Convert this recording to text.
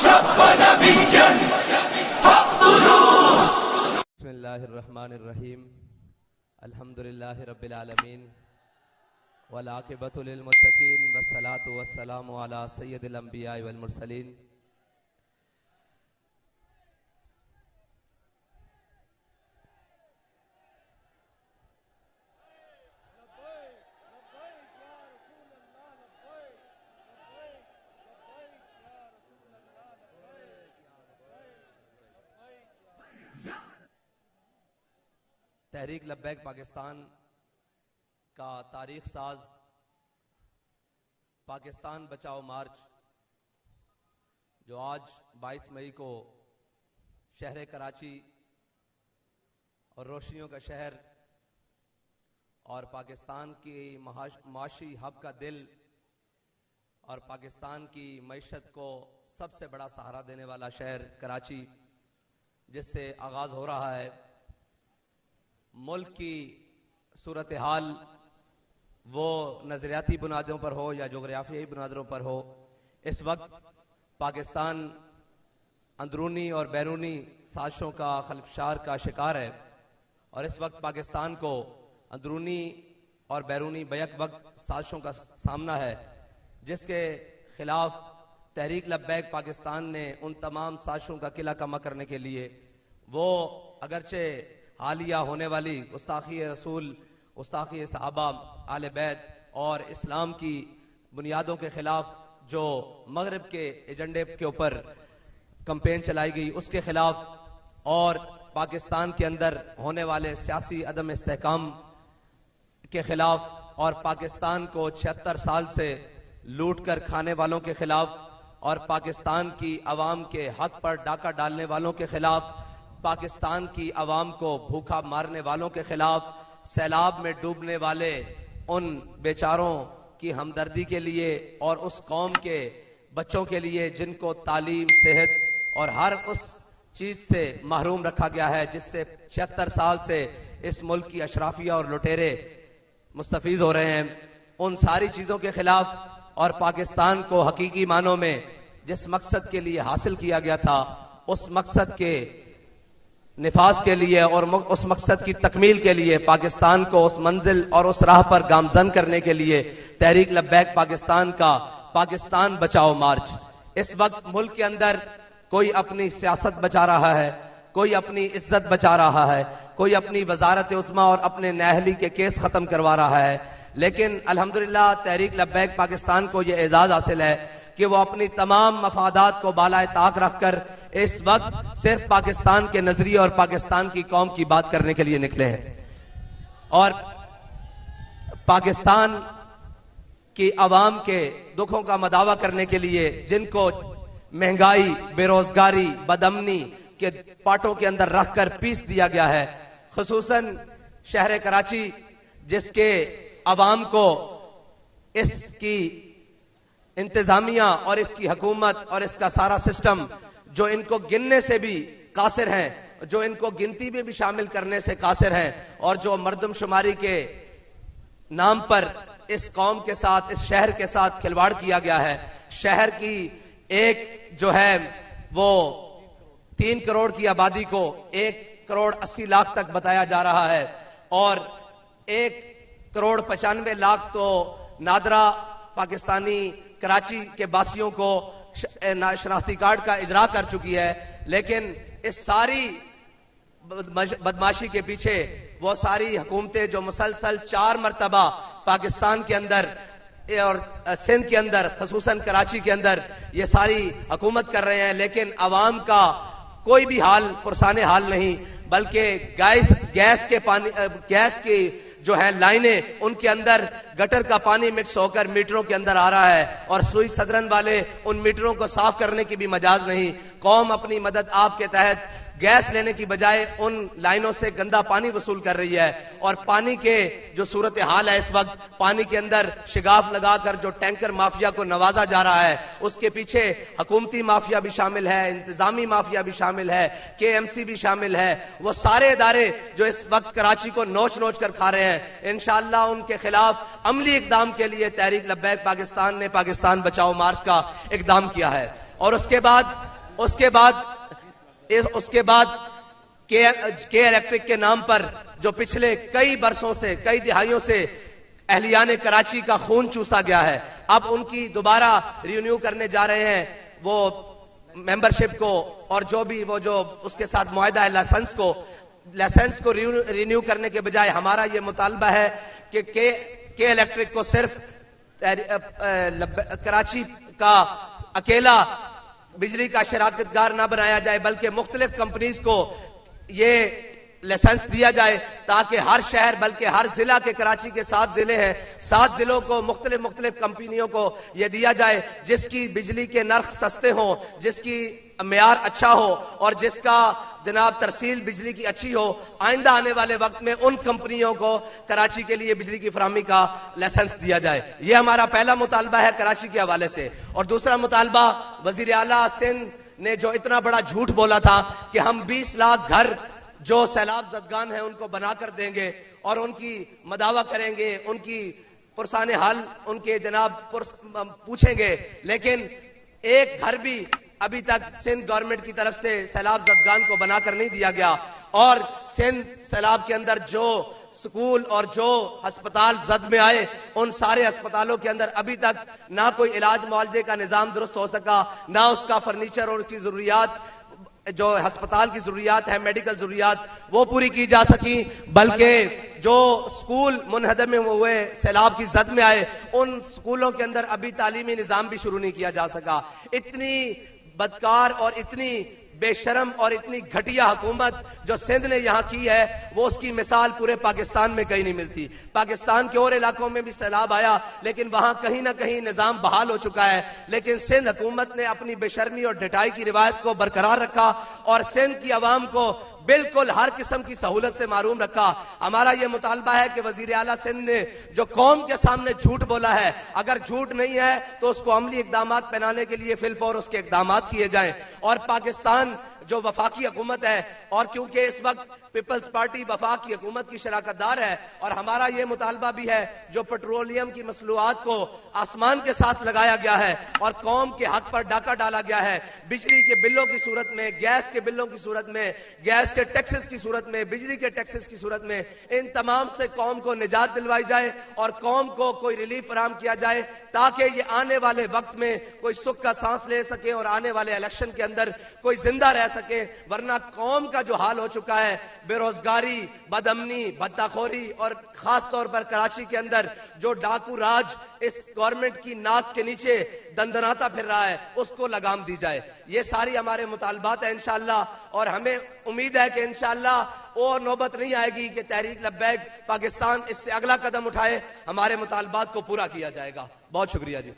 شب نبيا فاقتلوه. بسم الله الرحمن الرحيم. الحمد لله رب العالمين والعاقبة للمتقين والصلاة والسلام على سيد الأنبياء والمرسلين. تحریک لبیک پاکستان کا تاریخ ساز پاکستان بچاؤ مارچ جو آج 22 مئی کو شہر کراچی اور روشنیوں کا شہر اور پاکستان کی معاشی ہب کا دل اور پاکستان کی معیشت کو سب سے بڑا سہارا دینے والا شہر کراچی جس سے آغاز ہو رہا ہے. ملک کی صورتحال وہ نظریاتی بنیادوں پر ہو یا جغرافیائی بنیادوں پر ہو، اس وقت پاکستان اندرونی اور بیرونی سازشوں کا خلفشار کا شکار ہے، اور اس وقت پاکستان کو اندرونی اور بیرونی بیک وقت سازشوں کا سامنا ہے، جس کے خلاف تحریک لبیک پاکستان نے ان تمام سازشوں کا قلعہ کما کرنے کے لیے وہ اگرچہ حالیہ ہونے والی گستاخی رسول، گستاخی صحابہ، آل بیت اور اسلام کی بنیادوں کے خلاف جو مغرب کے ایجنڈے کے اوپر کمپین چلائی گئی اس کے خلاف، اور پاکستان کے اندر ہونے والے سیاسی عدم استحکام کے خلاف، اور پاکستان کو 76 سال سے لوٹ کر کھانے والوں کے خلاف، اور پاکستان کی عوام کے حق پر ڈاکہ ڈالنے والوں کے خلاف، پاکستان کی عوام کو بھوکا مارنے والوں کے خلاف، سیلاب میں ڈوبنے والے ان بیچاروں کی ہمدردی کے لیے اور اس قوم کے بچوں کے لیے جن کو تعلیم، صحت اور ہر اس چیز سے محروم رکھا گیا ہے جس سے 76 سال سے اس ملک کی اشرافیہ اور لٹیرے مستفید ہو رہے ہیں، ان ساری چیزوں کے خلاف، اور پاکستان کو حقیقی معنوں میں جس مقصد کے لیے حاصل کیا گیا تھا اس مقصد کے نفاذ کے لیے اور اس مقصد کی تکمیل کے لیے پاکستان کو اس منزل اور اس راہ پر گامزن کرنے کے لیے تحریک لبیک پاکستان کا پاکستان بچاؤ مارچ. اس وقت ملک کے اندر کوئی اپنی سیاست بچا رہا ہے، کوئی اپنی عزت بچا رہا ہے، کوئی اپنی وزارت عظمیٰ اور اپنے نااہلی کے کیس ختم کروا رہا ہے، لیکن الحمدللہ تحریک لبیک پاکستان کو یہ اعزاز حاصل ہے کہ وہ اپنی تمام مفادات کو بالائے طاق رکھ کر اس وقت صرف پاکستان کے نظریے اور پاکستان کی قوم کی بات کرنے کے لیے نکلے ہیں، اور پاکستان کی عوام کے دکھوں کا مداوع کرنے کے لیے جن کو مہنگائی، بے روزگاری، بدامنی کے پاٹوں کے اندر رکھ کر پیس دیا گیا ہے، خصوصاً شہر کراچی جس کے عوام کو اس کی انتظامیہ اور اس کی حکومت اور اس کا سارا سسٹم جو ان کو گننے سے بھی قاصر ہیں، جو ان کو گنتی میں بھی شامل کرنے سے قاصر ہیں، اور جو مردم شماری کے نام پر اس قوم کے ساتھ، اس شہر کے ساتھ کھلواڑ کیا گیا ہے. شہر کی ایک جو ہے وہ 3 کروڑ کی آبادی کو 1 کروڑ 80 لاکھ تک بتایا جا رہا ہے، اور 1 کروڑ 95 لاکھ تو نادرا پاکستانی کراچی کے باسیوں کو شناختی کارڈ کا اجرا کر چکی ہے. لیکن اس ساری بدماشی کے پیچھے وہ ساری حکومتیں جو مسلسل 4 مرتبہ پاکستان کے اندر اور سندھ کے اندر، خصوصاً کراچی کے اندر یہ ساری حکومت کر رہے ہیں، لیکن عوام کا کوئی بھی حال پرسان حال نہیں، بلکہ گیس کی جو ہے لائنیں ان کے اندر گٹر کا پانی مکس ہو کر میٹروں کے اندر آ رہا ہے، اور سوئی صدرن والے ان میٹروں کو صاف کرنے کی بھی مجاز نہیں. قوم اپنی مدد آپ کے تحت گیس لینے کی بجائے ان لائنوں سے گندا پانی وصول کر رہی ہے، اور پانی کے جو صورتحال ہے اس وقت، پانی کے اندر شگاف لگا کر جو ٹینکر مافیا کو نوازا جا رہا ہے اس کے پیچھے حکومتی مافیا بھی شامل ہے، انتظامی مافیا بھی شامل ہے، کے ایم سی بھی شامل ہے. وہ سارے ادارے جو اس وقت کراچی کو نوچ نوچ کر کھا رہے ہیں، انشاءاللہ ان کے خلاف عملی اقدام کے لیے تحریک لبیک پاکستان نے پاکستان بچاؤ مارچ کا اقدام کیا ہے. اور اس کے بعد اس کے بعد کے الیکٹرک کے نام پر جو پچھلے کئی برسوں سے کئی دہائیوں سے اہلیان کراچی کا خون چوسا گیا ہے، اب ان کی دوبارہ رینیو کرنے جا رہے ہیں وہ ممبرشپ کو، اور جو اس کے ساتھ معاہدہ ہے لائسنس کو رینیو کرنے کے بجائے ہمارا یہ مطالبہ ہے کہ کے الیکٹرک کو صرف کراچی کا اکیلا بجلی کا شراکت دار نہ بنایا جائے، بلکہ مختلف کمپنیز کو یہ لائسنس دیا جائے تاکہ ہر شہر بلکہ ہر ضلع کے کراچی کے 7 ضلع ہیں، 7 ضلعوں کو مختلف کمپنیوں کو یہ دیا جائے جس کی بجلی کے نرخ سستے ہوں، جس کی معیار اچھا ہو اور جس کا جناب ترسیل بجلی کی اچھی ہو۔ آئندہ آنے والے وقت میں ان کمپنیوں کو کراچی کے لیے بجلی کی فراہمی کا لائسنس دیا جائے۔ یہ ہمارا پہلا مطالبہ ہے کراچی کے حوالے سے۔ اور دوسرا مطالبہ، وزیر اعلیٰ سندھ نے جو اتنا بڑا جھوٹ بولا تھا کہ ہم 20 لاکھ گھر جو سیلاب زدگان ہیں ان کو بنا کر دیں گے اور ان کی مداوع کریں گے، ان کی پرسان حال ان کے جناب پوچھیں گے، لیکن ایک گھر بھی ابھی تک سندھ گورنمنٹ کی طرف سے سیلاب زدگان کو بنا کر نہیں دیا گیا، اور سندھ سیلاب کے اندر جو سکول اور جو ہسپتال زد میں آئے ان سارے ہسپتالوں کے اندر ابھی تک نہ کوئی علاج معالجے کا نظام درست ہو سکا، نہ اس کا فرنیچر اور اس کی ضروریات جو ہسپتال کی ضروریات ہے، میڈیکل ضروریات وہ پوری کی جا سکی، بلکہ جو سکول منہدم ہوئے سیلاب کی زد میں آئے ان سکولوں کے اندر ابھی تعلیمی نظام بھی شروع نہیں کیا جا سکا۔ اتنی بدکار اور اتنی بے شرم اور اتنی گھٹیا حکومت جو سندھ نے یہاں کی ہے وہ اس کی مثال پورے پاکستان میں کہیں نہیں ملتی۔ پاکستان کے اور علاقوں میں بھی سیلاب آیا لیکن وہاں کہیں نہ کہیں نظام بحال ہو چکا ہے، لیکن سندھ حکومت نے اپنی بے شرمی اور ڈھٹائی کی روایت کو برقرار رکھا اور سندھ کی عوام کو بالکل ہر قسم کی سہولت سے محروم رکھا۔ ہمارا یہ مطالبہ ہے کہ وزیر اعلیٰ سندھ نے جو قوم کے سامنے جھوٹ بولا ہے، اگر جھوٹ نہیں ہے تو اس کو عملی اقدامات پہنانے کے لیے فی الفور اس کے اقدامات کیے جائیں، اور پاکستان جو وفاقی حکومت ہے، اور کیونکہ اس وقت پیپلز پارٹی وفاق کی حکومت کی شراکت دار ہے، اور ہمارا یہ مطالبہ بھی ہے جو پیٹرولیم کی مصنوعات کو آسمان کے ساتھ لگایا گیا ہے اور قوم کے حق پر ڈاکہ ڈالا گیا ہے، بجلی کے بلوں کی صورت میں، گیس کے بلوں کی صورت میں، گیس کے ٹیکسز کی صورت میں، بجلی کے ٹیکسز کی صورت میں، ان تمام سے قوم کو نجات دلوائی جائے اور قوم کو کوئی ریلیف فراہم کیا جائے تاکہ یہ آنے والے وقت میں کوئی سکھ کا سانس لے سکے اور آنے والے الیکشن کے اندر کوئی زندہ رہ سکے، ورنہ قوم کا جو حال ہو چکا ہے، بے روزگاری، بد امنی، بھتاخوری، اور خاص طور پر کراچی کے اندر جو ڈاکو راج اس گورنمنٹ کی ناک کے نیچے دندناتا پھر رہا ہے، اس کو لگام دی جائے۔ یہ ساری ہمارے مطالبات ہیں انشاءاللہ، اور ہمیں امید ہے کہ انشاءاللہ اور نوبت نہیں آئے گی کہ تحریک لبیک پاکستان اس سے اگلا قدم اٹھائے، ہمارے مطالبات کو پورا کیا جائے گا۔ بہت شکریہ جی۔